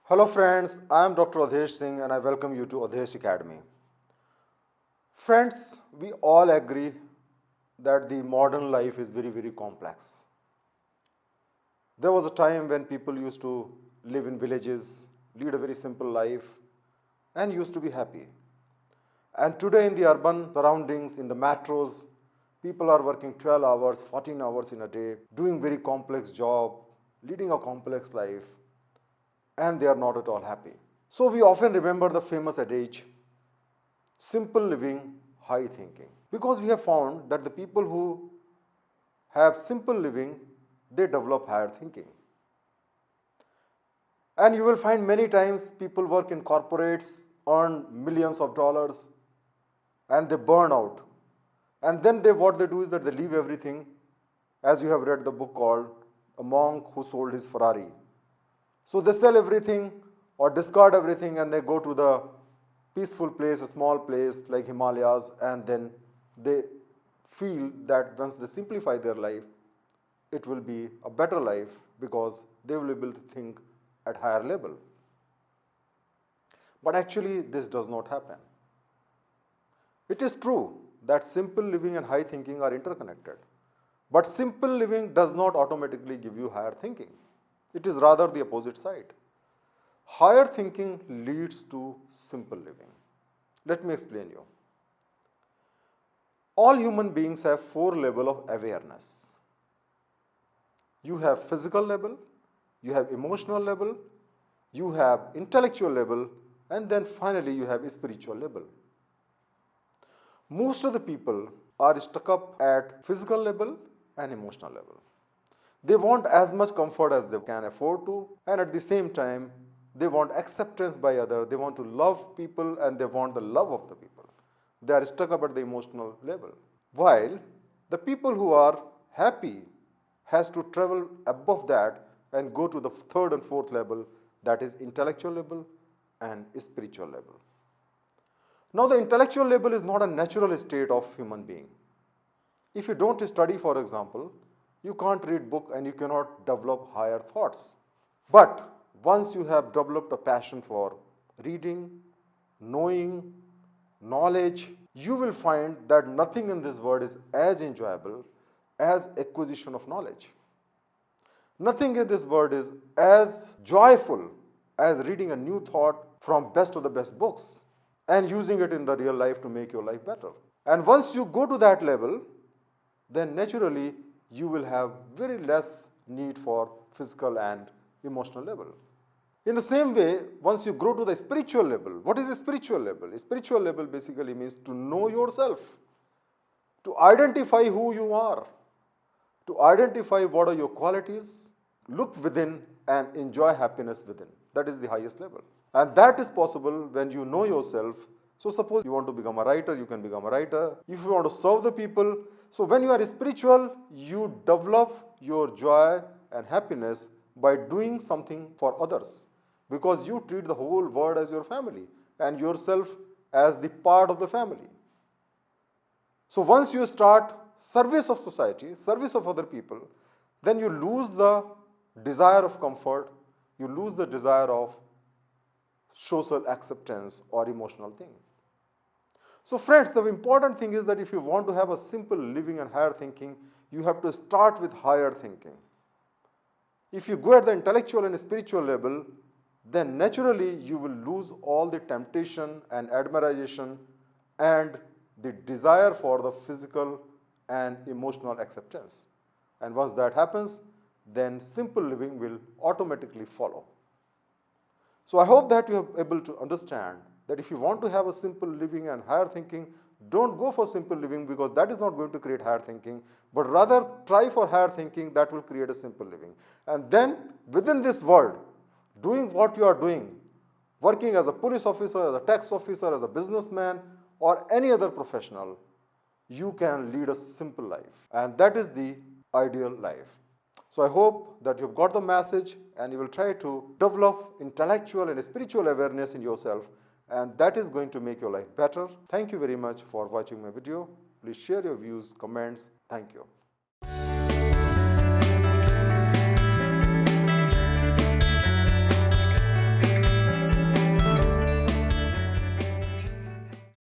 Hello friends, I am Dr. Awdhesh Singh and I welcome you to Awdhesh Academy. Friends, we all agree that the modern life is very complex. There was a time when people used to live in villages, lead a very simple life and used to be happy. And today in the urban surroundings, in the metros, people are working 12 hours, 14 hours in a day, doing very complex job, leading a complex life, and they are not at all happy. So we often remember the famous adage, simple living, high thinking. Because we have found that the people who have simple living, they develop higher thinking. And you will find many times people work in corporates, earn millions of dollars, and they burn out. And then what they do is that they leave everything, as you have read the book called A Monk Who Sold His Ferrari. So they sell everything or discard everything and they go to the peaceful place, a small place like Himalayas, and then they feel that once they simplify their life, it will be a better life because they will be able to think at higher level. But actually this does not happen. It is true that simple living and high thinking are interconnected. But simple living does not automatically give you higher thinking. It is rather the opposite side. Higher thinking leads to simple living. Let me explain you. All human beings have 4 levels of awareness. You have physical level, you have emotional level, you have intellectual level, and then finally you have spiritual level. Most of the people are stuck up at physical level and emotional level. They want as much comfort as they can afford to, and at the same time, they want acceptance by others, they want to love people, and they want the love of the people. They are stuck up at the emotional level. While the people who are happy has to travel above that and go to the 3rd and 4th level, that is intellectual level and spiritual level. Now the intellectual level is not a natural state of human being. If you don't study, for example, you can't read book and you cannot develop higher thoughts. But once you have developed a passion for reading, knowing, knowledge, you will find that nothing in this world is as enjoyable as acquisition of knowledge. Nothing in this world is as joyful as reading a new thought from best of the best books and using it in the real life to make your life better. And once you go to that level, then naturally you will have very less need for physical and emotional level. In the same way, once you grow to the spiritual level, what is a spiritual level? A spiritual level basically means to know yourself, to identify who you are, to identify what are your qualities, look within and enjoy happiness within. That is the highest level. And that is possible when you know yourself. So suppose you want to become a writer, you can become a writer. If you want to serve the people, so when you are spiritual, you develop your joy and happiness by doing something for others, because you treat the whole world as your family and yourself as the part of the family. So once you start service of society, service of other people, then you lose the desire of comfort, you lose the desire of social acceptance or emotional thing. So friends, the important thing is that if you want to have a simple living and higher thinking, you have to start with higher thinking. If you go at the intellectual and spiritual level, then naturally you will lose all the temptation and admiration and the desire for the physical and emotional acceptance. And once that happens, then simple living will automatically follow. So I hope that you are able to understand that if you want to have a simple living and higher thinking, don't go for simple living because that is not going to create higher thinking, but rather try for higher thinking that will create a simple living. And then within this world, doing what you are doing, working as a police officer, as a tax officer, as a businessman, or any other professional, you can lead a simple life. And that is the ideal life. So I hope that you've got the message and you will try to develop intellectual and spiritual awareness in yourself, and that is going to make your life better. Thank you very much for watching my video. Please share your views, comments. Thank you.